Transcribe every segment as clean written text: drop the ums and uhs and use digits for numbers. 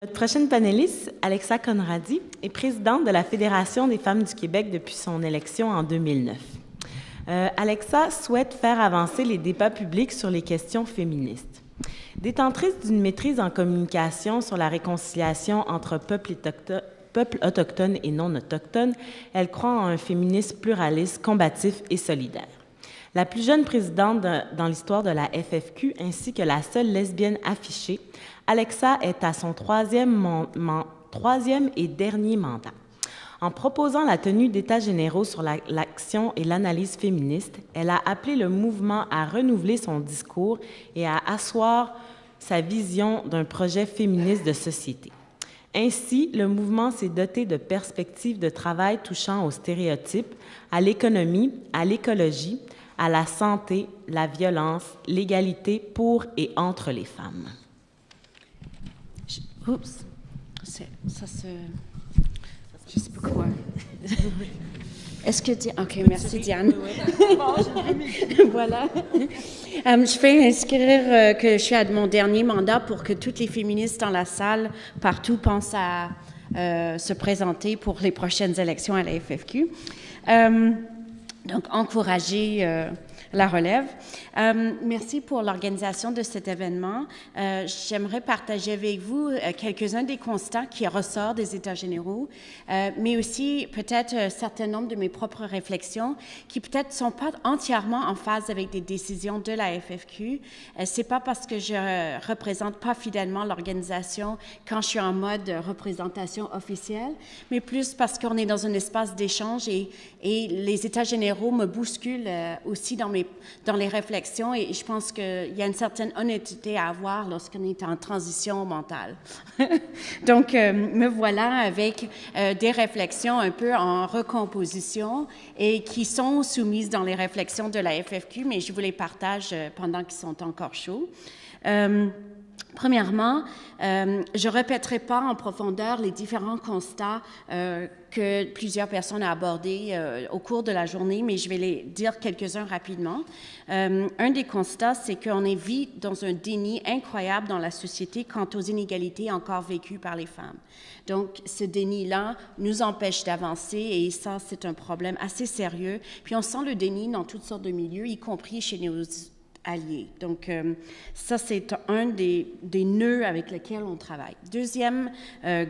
Notre prochaine panéliste, Alexa Conradi, est présidente de la Fédération des femmes du Québec depuis son élection en 2009. Alexa souhaite faire avancer les débats publics sur les questions féministes. Détentrice d'une maîtrise en communication sur la réconciliation entre peuples autochtones et non autochtones, elle croit en un féminisme pluraliste, combatif et solidaire. La plus jeune présidente dans l'histoire de la FFQ ainsi que la seule lesbienne affichée, Alexa est à son troisième et dernier mandat. En proposant la tenue d'états généraux sur l'action et l'analyse féministe, elle a appelé le mouvement à renouveler son discours et à asseoir sa vision d'un projet féministe de société. Ainsi, le mouvement s'est doté de perspectives de travail touchant aux stéréotypes, à l'économie, à l'écologie, à la santé, la violence, l'égalité pour et entre les femmes. Oups, ça se... Je sais pas quoi. Est-ce que... OK, merci Diane. Voilà. Je fais inscrire que je suis à mon dernier mandat pour que toutes les féministes dans la salle, partout, pensent à se présenter pour les prochaines élections à la FFQ. Donc, encourager la relève. Merci pour l'organisation de cet événement. J'aimerais partager avec vous quelques-uns des constats qui ressortent des États généraux, mais aussi peut-être un certain nombre de mes propres réflexions qui peut-être ne sont pas entièrement en phase avec des décisions de la FFQ. C'est pas parce que je représente pas fidèlement l'organisation quand je suis en mode représentation officielle, mais plus parce qu'on est dans un espace d'échange et les États généraux me bousculent aussi dans les réflexions et je pense qu'il y a une certaine honnêteté à avoir lorsqu'on est en transition mentale. Donc, me voilà avec des réflexions un peu en recomposition et qui sont soumises dans les réflexions de la FFQ, mais je vous les partage pendant qu'ils sont encore chauds. Premièrement, je ne répéterai pas en profondeur les différents constats que plusieurs personnes ont abordés au cours de la journée, mais je vais les dire quelques-uns rapidement. Un des constats, c'est qu'on vit dans un déni incroyable dans la société quant aux inégalités encore vécues par les femmes. Donc, ce déni-là nous empêche d'avancer et ça, c'est un problème assez sérieux. Puis, on sent le déni dans toutes sortes de milieux, y compris chez nos alliés. Donc, ça, c'est un des nœuds avec lesquels on travaille. Deuxième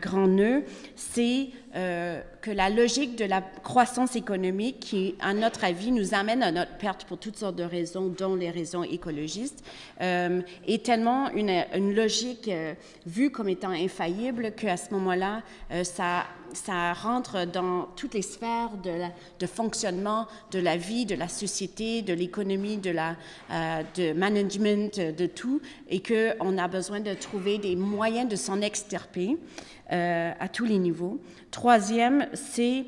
grand nœud, c'est que la logique de la croissance économique qui, à notre avis, nous amène à notre perte pour toutes sortes de raisons, dont les raisons écologistes, est tellement une logique vue comme étant infaillible qu'à ce moment-là, ça rentre dans toutes les sphères de fonctionnement de la vie, de la société, de l'économie, de management, de tout, et qu'on a besoin de trouver des moyens de s'en extirper à tous les niveaux. Troisième, c'est...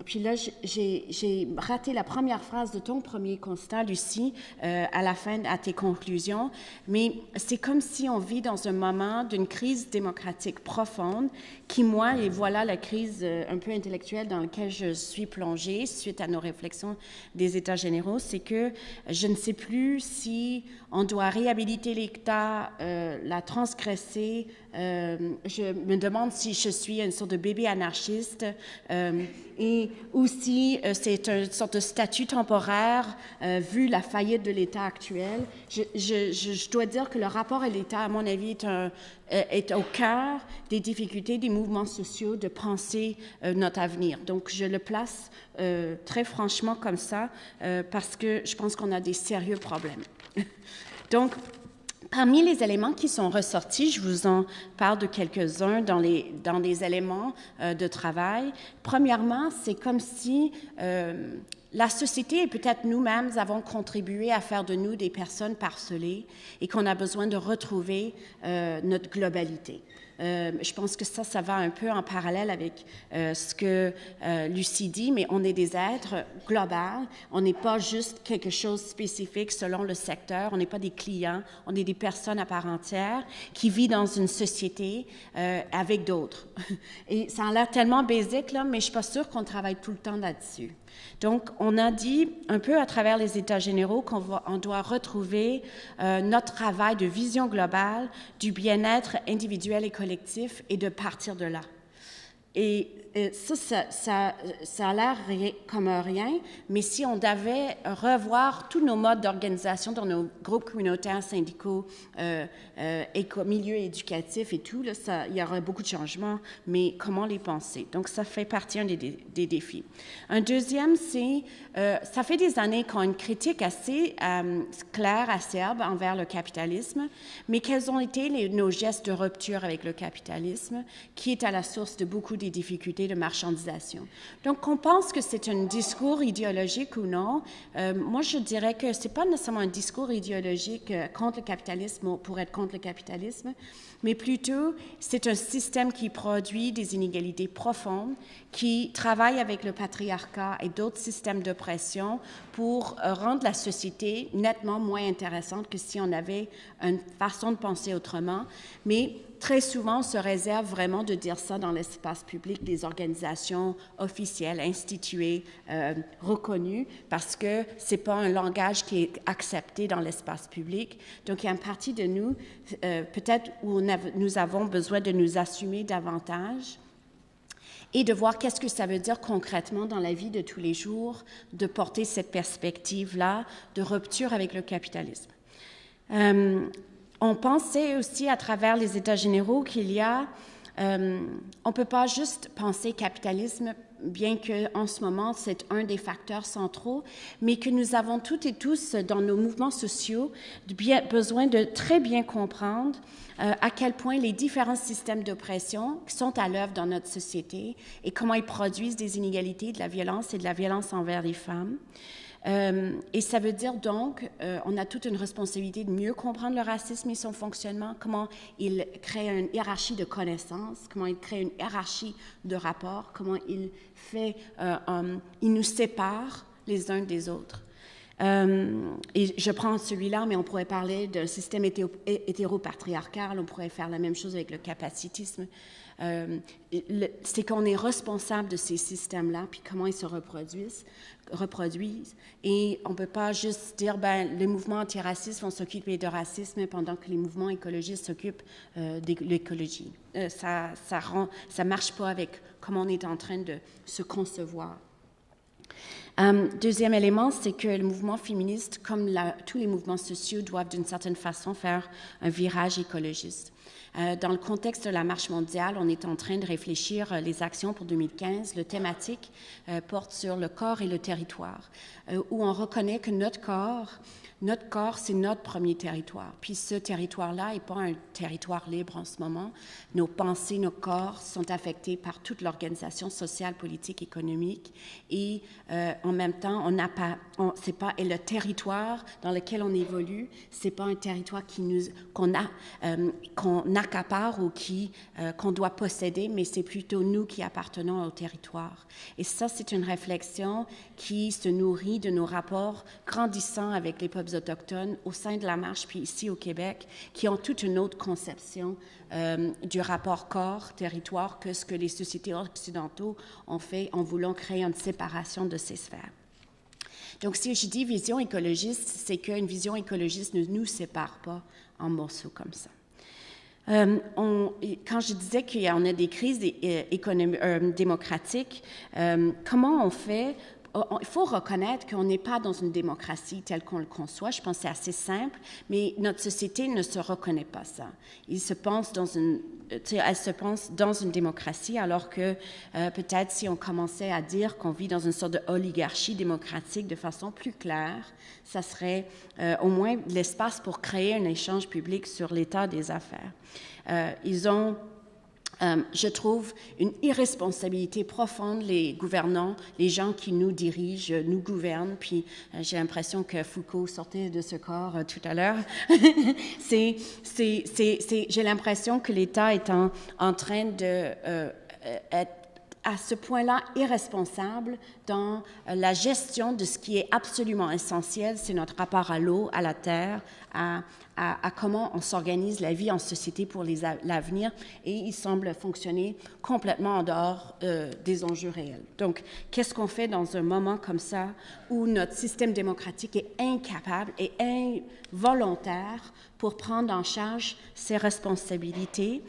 puis là, j'ai raté la première phrase de ton premier constat, Lucie, à la fin, à tes conclusions, mais c'est comme si on vit dans un moment d'une crise démocratique profonde qui, moi, et voilà la crise un peu intellectuelle dans laquelle je suis plongée suite à nos réflexions des États généraux, c'est que je ne sais plus si on doit réhabiliter l'État, la transgresser. Je me demande si je suis une sorte de bébé anarchiste et aussi c'est une sorte de statut temporaire vu la faillite de l'État actuel. Je dois dire que le rapport à l'État, à mon avis, est au cœur des difficultés des mouvements sociaux de penser notre avenir. Donc, je le place très franchement comme ça parce que je pense qu'on a des sérieux problèmes. Donc, parmi les éléments qui sont ressortis, je vous en parle de quelques-uns dans les éléments de travail. Premièrement, c'est comme si la société et peut-être nous-mêmes avons contribué à faire de nous des personnes parcelées et qu'on a besoin de retrouver notre globalité. Je pense que ça va un peu en parallèle avec ce que Lucie dit, mais on est des êtres globaux, on n'est pas juste quelque chose de spécifique selon le secteur, on n'est pas des clients, on est des personnes à part entière qui vivent dans une société avec d'autres. Et ça a l'air tellement basique, là, mais je ne suis pas sûre qu'on travaille tout le temps là-dessus. Donc, on a dit un peu à travers les États généraux qu'on doit retrouver notre travail de vision globale du bien-être individuel et collectif et de partir de là. Et ça a l'air comme rien, mais si on devait revoir tous nos modes d'organisation dans nos groupes communautaires, syndicaux, milieux éducatifs et tout, là, il y aurait beaucoup de changements, mais comment les penser? Donc, ça fait partie des défis. Un deuxième, c'est, ça fait des années qu'on a une critique assez claire, acerbe envers le capitalisme, mais quels ont été nos gestes de rupture avec le capitalisme, qui est à la source de beaucoup des difficultés de marchandisation. Donc, on pense que c'est un discours idéologique ou non. Moi, je dirais que ce n'est pas nécessairement un discours idéologique contre le capitalisme ou pour être contre le capitalisme, mais plutôt c'est un système qui produit des inégalités profondes, qui travaille avec le patriarcat et d'autres systèmes d'oppression pour rendre la société nettement moins intéressante que si on avait une façon de penser autrement, mais très souvent, on se réserve vraiment de dire ça dans l'espace public des organisations officielles, instituées, reconnues, parce que ce n'est pas un langage qui est accepté dans l'espace public. Donc, il y a une partie de nous, peut-être où nous avons besoin de nous assumer davantage et de voir qu'est-ce que ça veut dire concrètement dans la vie de tous les jours, de porter cette perspective-là de rupture avec le capitalisme. On pensait aussi à travers les États généraux qu'il y a, on ne peut pas juste penser capitalisme, bien qu'en ce moment c'est un des facteurs centraux, mais que nous avons toutes et tous dans nos mouvements sociaux besoin de très bien comprendre à quel point les différents systèmes d'oppression sont à l'œuvre dans notre société et comment ils produisent des inégalités, de la violence et de la violence envers les femmes. Et ça veut dire donc, on a toute une responsabilité de mieux comprendre le racisme et son fonctionnement, comment il crée une hiérarchie de connaissances, comment il crée une hiérarchie de rapports, comment il nous sépare les uns des autres. Et je prends celui-là, mais on pourrait parler d'un système hétéropatriarcal, on pourrait faire la même chose avec le capacitisme. C'est qu'on est responsable de ces systèmes-là, puis comment ils se reproduisent. Et on ne peut pas juste dire, les mouvements antiracistes vont s'occuper de racisme pendant que les mouvements écologistes s'occupent de l'écologie. Ça marche pas avec comment on est en train de se concevoir. Deuxième élément, c'est que le mouvement féministe, comme tous les mouvements sociaux, doivent d'une certaine façon faire un virage écologiste. Dans le contexte de la Marche mondiale, on est en train de réfléchir les actions pour 2015. Le thématique porte sur le corps et le territoire, où on reconnaît que notre corps, c'est notre premier territoire. Puis ce territoire-là n'est pas un territoire libre en ce moment. Nos pensées, nos corps sont affectés par toute l'organisation sociale, politique, économique. Et en même temps, et le territoire dans lequel on évolue, c'est pas un territoire qu'on accapare ou qu'on doit posséder, mais c'est plutôt nous qui appartenons au territoire. Et ça, c'est une réflexion qui se nourrit de nos rapports grandissants avec les peuples autochtones au sein de la marche, puis ici au Québec, qui ont toute une autre conception du rapport corps-territoire que ce que les sociétés occidentaux ont fait en voulant créer une séparation de ces sphères. Donc, si je dis vision écologiste, c'est qu'une vision écologiste ne nous sépare pas en morceaux comme ça. Quand je disais qu'il y en a des crises démocratiques, comment on fait? Il faut reconnaître qu'on n'est pas dans une démocratie telle qu'on le conçoit. Je pense que c'est assez simple, mais notre société ne se reconnaît pas ça. Elle se pense dans une démocratie, alors que peut-être si on commençait à dire qu'on vit dans une sorte d'oligarchie démocratique de façon plus claire, ça serait au moins l'espace pour créer un échange public sur l'état des affaires. Ils ont... je trouve une irresponsabilité profonde, les gouvernants, les gens qui nous dirigent, nous gouvernent, puis j'ai l'impression que Foucault sortait de ce corps tout à l'heure. J'ai l'impression que l'État est en train de à ce point-là irresponsable dans la gestion de ce qui est absolument essentiel, c'est notre rapport à l'eau, à la terre, à comment on s'organise la vie en société pour l'avenir, et il semble fonctionner complètement en dehors des enjeux réels. Donc, qu'est-ce qu'on fait dans un moment comme ça où notre système démocratique est incapable et involontaire pour prendre en charge ses responsabilités?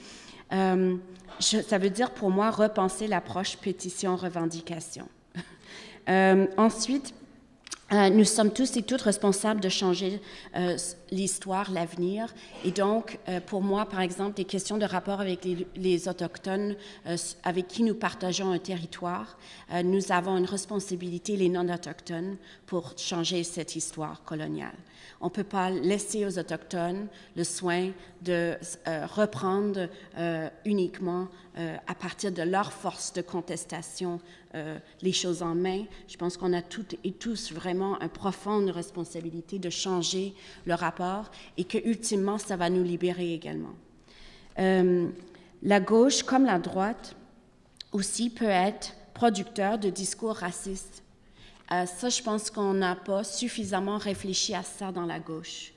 Ça veut dire pour moi repenser l'approche pétition-revendication. Ensuite, nous sommes tous et toutes responsables de changer l'histoire, l'avenir. Et donc, pour moi, par exemple, des questions de rapport avec les Autochtones avec qui nous partageons un territoire, nous avons une responsabilité, les non-autochtones, pour changer cette histoire coloniale. On ne peut pas laisser aux Autochtones le soin de reprendre uniquement à partir de leur force de contestation les choses en main. Je pense qu'on a toutes et tous vraiment une profonde responsabilité de changer le rapport et que ultimement ça va nous libérer également. La gauche comme la droite aussi peut être producteur de discours racistes. Ça, je pense qu'on n'a pas suffisamment réfléchi à ça dans la gauche,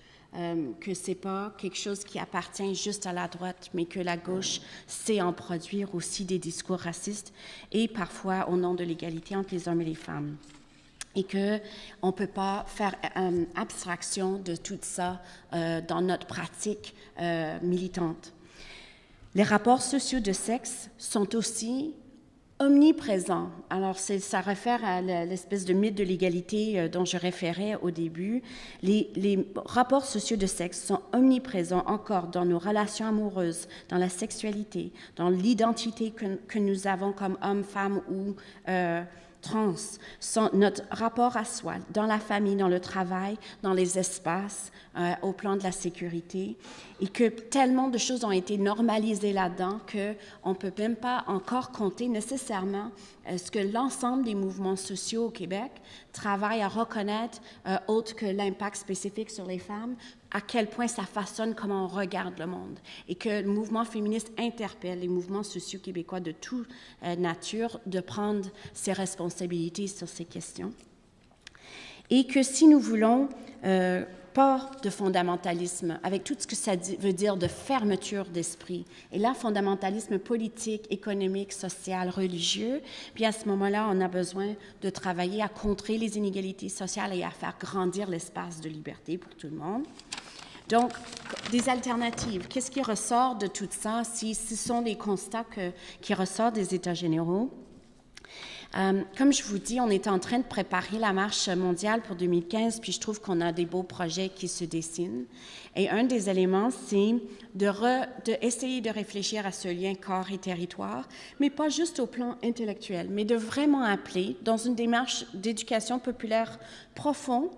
que ce n'est pas quelque chose qui appartient juste à la droite, mais que la gauche sait en produire aussi des discours racistes, et parfois au nom de l'égalité entre les hommes et les femmes. Et qu'on ne peut pas faire abstraction de tout ça dans notre pratique militante. Les rapports sociaux de sexe sont aussi omniprésent. Alors, ça réfère à l'espèce de mythe de l'égalité dont je référais au début. Les rapports sociaux de sexe sont omniprésents encore dans nos relations amoureuses, dans la sexualité, dans l'identité que nous avons comme hommes, femmes ou trans, notre rapport à soi, dans la famille, dans le travail, dans les espaces, au plan de la sécurité, et que tellement de choses ont été normalisées là-dedans qu'on ne peut même pas encore compter nécessairement ce que l'ensemble des mouvements sociaux au Québec travaillent à reconnaître, autre que l'impact spécifique sur les femmes, à quel point ça façonne comment on regarde le monde, et que le mouvement féministe interpelle les mouvements sociaux québécois de toute nature de prendre ses responsabilités sur ces questions. Et que si nous voulons pas de fondamentalisme, avec tout ce que ça veut dire de fermeture d'esprit, et là, fondamentalisme politique, économique, social, religieux, puis à ce moment-là, on a besoin de travailler à contrer les inégalités sociales et à faire grandir l'espace de liberté pour tout le monde. Donc, des alternatives. Qu'est-ce qui ressort de tout ça si ce sont les constats qui ressortent des États généraux? Comme je vous dis, on est en train de préparer la marche mondiale pour 2015, puis je trouve qu'on a des beaux projets qui se dessinent. Et un des éléments, c'est d'essayer de réfléchir à ce lien corps et territoire, mais pas juste au plan intellectuel, mais de vraiment appeler, dans une démarche d'éducation populaire profonde,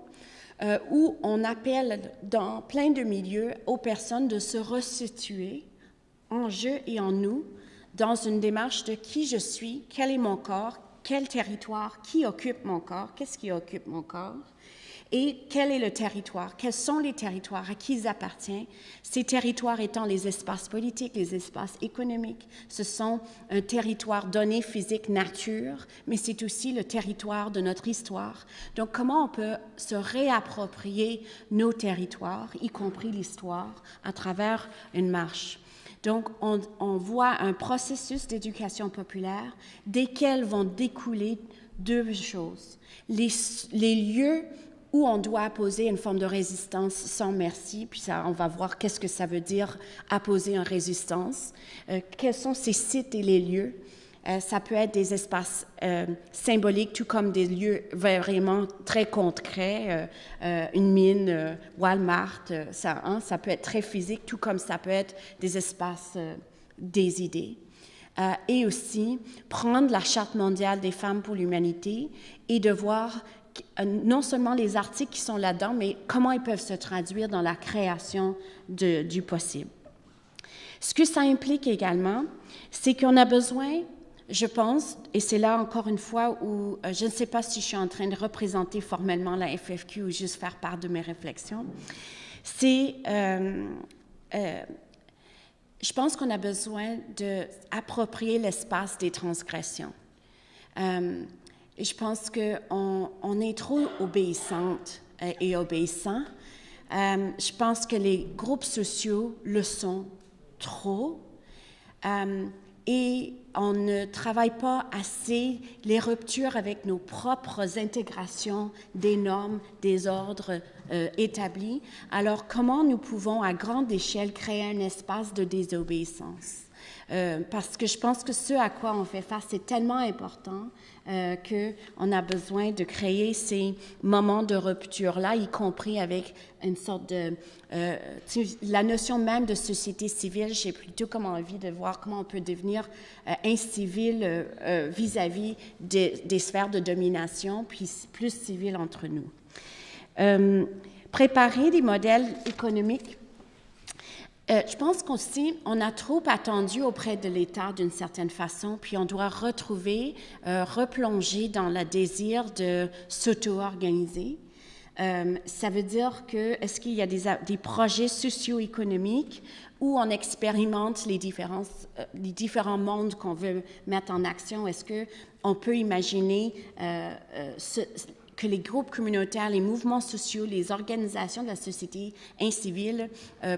où on appelle dans plein de milieux aux personnes de se resituer en jeu et en nous, dans une démarche de qui je suis, quel est mon corps, quel territoire, qui occupe mon corps, qu'est-ce qui occupe mon corps, et quel est le territoire, quels sont les territoires, à qui ils appartiennent, ces territoires étant les espaces politiques, les espaces économiques. Ce sont un territoire donné, physique, nature, mais c'est aussi le territoire de notre histoire. Donc, comment on peut se réapproprier nos territoires, y compris l'histoire, à travers une marche? Donc, on voit un processus d'éducation populaire desquels vont découler deux choses. Les lieux où on doit apposer une forme de résistance sans merci, puis ça, on va voir qu'est-ce que ça veut dire apposer une résistance. Quels sont ces sites et les lieux? Ça peut être des espaces symboliques, tout comme des lieux vraiment très concrets, une mine, Walmart, ça peut être très physique, tout comme ça peut être des espaces des idées. Et aussi prendre la Charte mondiale des femmes pour l'humanité et de voir non seulement les articles qui sont là-dedans, mais comment ils peuvent se traduire dans la création du possible. Ce que ça implique également, c'est qu'on a besoin, je pense, et c'est là encore une fois où je ne sais pas si je suis en train de représenter formellement la FFQ ou juste faire part de mes réflexions, c'est, je pense qu'on a besoin d'approprier l'espace des transgressions. Et je pense qu'on est trop obéissante et obéissant. Je pense que les groupes sociaux le sont trop. Et on ne travaille pas assez les ruptures avec nos propres intégrations des normes, des ordres établis. Alors, comment nous pouvons, à grande échelle, créer un espace de désobéissance? Parce que je pense que ce à quoi on fait face, c'est tellement important qu'on a besoin de créer ces moments de rupture-là, y compris avec une sorte de... la notion même de société civile, j'ai plutôt comme envie de voir comment on peut devenir incivil vis-à-vis des sphères de domination, puis plus civil entre nous. Préparer des modèles économiques. Je pense qu'aussi, on a trop attendu auprès de l'État d'une certaine façon, puis on doit retrouver, replonger dans le désir de s'auto-organiser. Ça veut dire que, est-ce qu'il y a des projets socio-économiques où on expérimente les différents mondes qu'on veut mettre en action? Est-ce qu'on peut imaginer que les groupes communautaires, les mouvements sociaux, les organisations de la société incivile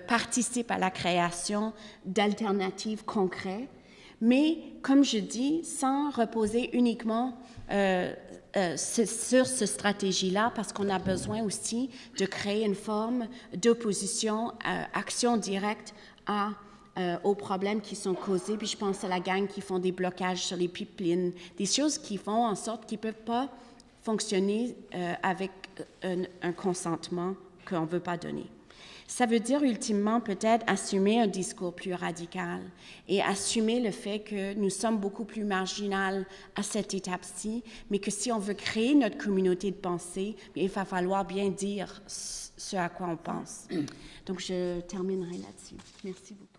participent à la création d'alternatives concrètes, mais, comme je dis, sans reposer uniquement sur cette stratégie-là, parce qu'on a besoin aussi de créer une forme d'opposition, action directe aux problèmes qui sont causés. Puis je pense à la gang qui font des blocages sur les pipelines, des choses qui font en sorte qu'ils ne peuvent pas fonctionner avec un consentement qu'on ne veut pas donner. Ça veut dire ultimement peut-être assumer un discours plus radical et assumer le fait que nous sommes beaucoup plus marginales à cette étape-ci, mais que si on veut créer notre communauté de pensée, il va falloir bien dire ce à quoi on pense. Donc je terminerai là-dessus. Merci beaucoup.